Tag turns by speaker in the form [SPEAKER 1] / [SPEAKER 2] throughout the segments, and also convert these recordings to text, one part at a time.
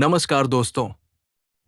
[SPEAKER 1] नमस्कार दोस्तों,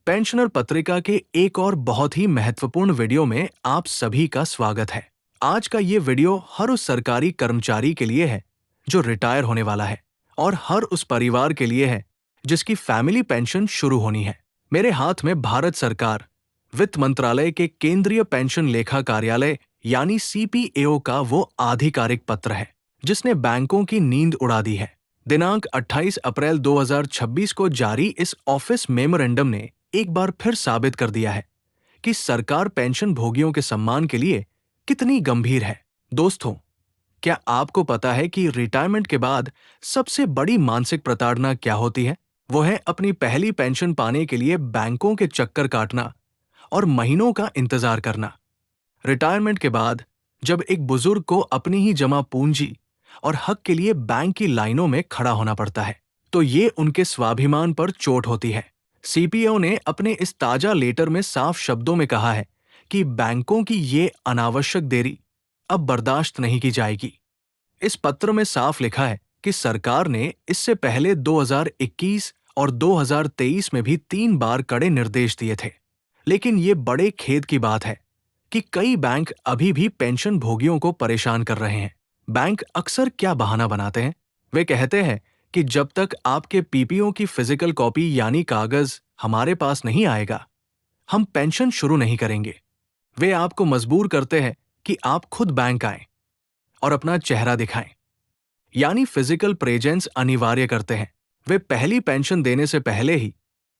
[SPEAKER 1] पेंशनर पत्रिका के एक और बहुत ही महत्वपूर्ण वीडियो में आप सभी का स्वागत है। आज का ये वीडियो हर उस सरकारी कर्मचारी के लिए है जो रिटायर होने वाला है और हर उस परिवार के लिए है जिसकी फैमिली पेंशन शुरू होनी है। मेरे हाथ में भारत सरकार, वित्त मंत्रालय के केंद्रीय पेंशन लेखा कार्यालय यानी CPAO का वो आधिकारिक पत्र है जिसने बैंकों की नींद उड़ा दी है। दिनांक 28 अप्रैल 2026 को जारी इस ऑफिस मेमोरेंडम ने एक बार फिर साबित कर दिया है कि सरकार पेंशन भोगियों के सम्मान के लिए कितनी गंभीर है। दोस्तों, क्या आपको पता है कि रिटायरमेंट के बाद सबसे बड़ी मानसिक प्रताड़ना क्या होती है? वो है अपनी पहली पेंशन पाने के लिए बैंकों के चक्कर काटना और महीनों का इंतजार करना। रिटायरमेंट के बाद जब एक बुजुर्ग को अपनी ही जमा पूंजी और हक के लिए बैंक की लाइनों में खड़ा होना पड़ता है, तो ये उनके स्वाभिमान पर चोट होती है। CPAO ने अपने इस ताजा लेटर में साफ शब्दों में कहा है कि बैंकों की ये अनावश्यक देरी अब बर्दाश्त नहीं की जाएगी। इस पत्र में साफ लिखा है कि सरकार ने इससे पहले 2021 और 2023 में भी 3 बार कड़े निर्देश दिए थे, लेकिन ये बड़े खेद की बात है कि कई बैंक अभी भी पेंशन भोगियों को परेशान कर रहे हैं। बैंक अक्सर क्या बहाना बनाते हैं? वे कहते हैं कि जब तक आपके PPO की फिजिकल कॉपी यानी कागज हमारे पास नहीं आएगा, हम पेंशन शुरू नहीं करेंगे। वे आपको मजबूर करते हैं कि आप खुद बैंक आएं और अपना चेहरा दिखाएं, यानी फिजिकल प्रेजेंस अनिवार्य करते हैं। वे पहली पेंशन देने से पहले ही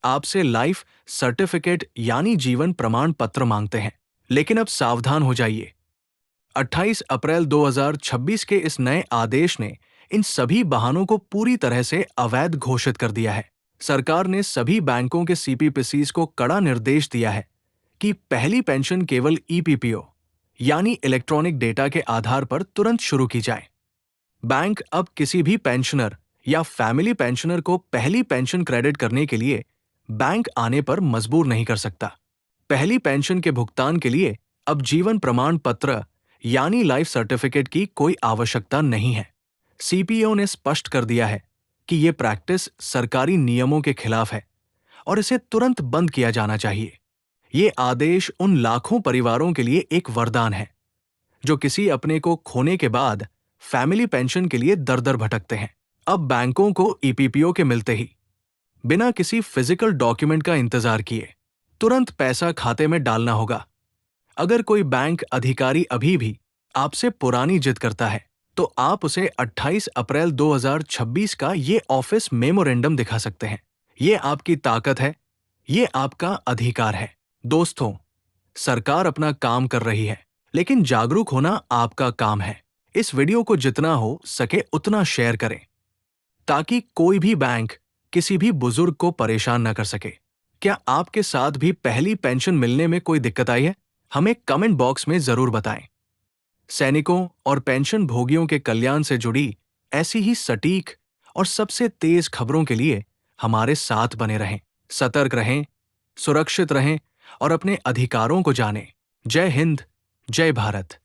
[SPEAKER 1] आपसे लाइफ सर्टिफिकेट यानी जीवन प्रमाण पत्र मांगते हैं। लेकिन अब सावधान हो जाइए। 28 अप्रैल 2026 के इस नए आदेश ने इन सभी बहानों को पूरी तरह से अवैध घोषित कर दिया है। सरकार ने सभी बैंकों के CPPCs को कड़ा निर्देश दिया है कि पहली पेंशन केवल EPPO यानी इलेक्ट्रॉनिक डेटा के आधार पर तुरंत शुरू की जाए। बैंक अब किसी भी पेंशनर या फैमिली पेंशनर को पहली पेंशन क्रेडिट करने के लिए बैंक आने पर मजबूर नहीं कर सकता। पहली पेंशन के भुगतान के लिए अब जीवन प्रमाण पत्र यानी लाइफ सर्टिफिकेट की कोई आवश्यकता नहीं है। CPAO ने स्पष्ट कर दिया है कि ये प्रैक्टिस सरकारी नियमों के खिलाफ है और इसे तुरंत बंद किया जाना चाहिए। ये आदेश उन लाखों परिवारों के लिए एक वरदान है जो किसी अपने को खोने के बाद फैमिली पेंशन के लिए दर-दर भटकते हैं। अब बैंकों को EPPO के मिलते ही बिना किसी फिजिकल डॉक्यूमेंट का इंतजार किए तुरंत पैसा खाते में डालना होगा। अगर कोई बैंक अधिकारी अभी भी आपसे पुरानी जिद करता है, तो आप उसे 28 अप्रैल 2026 का ये ऑफिस मेमोरेंडम दिखा सकते हैं। ये आपकी ताकत है, ये आपका अधिकार है। दोस्तों, सरकार अपना काम कर रही है, लेकिन जागरूक होना आपका काम है। इस वीडियो को जितना हो सके उतना शेयर करें, ताकि कोई भी बैंक किसी भी बुजुर्ग को परेशान न कर सके। क्या आपके साथ भी पहली पेंशन मिलने में कोई दिक्कत आई है? हमें कमेंट बॉक्स में जरूर बताएं। सैनिकों और पेंशन भोगियों के कल्याण से जुड़ी ऐसी ही सटीक और सबसे तेज खबरों के लिए हमारे साथ बने रहें। सतर्क रहें, सुरक्षित रहें और अपने अधिकारों को जानें। जय हिंद, जय भारत।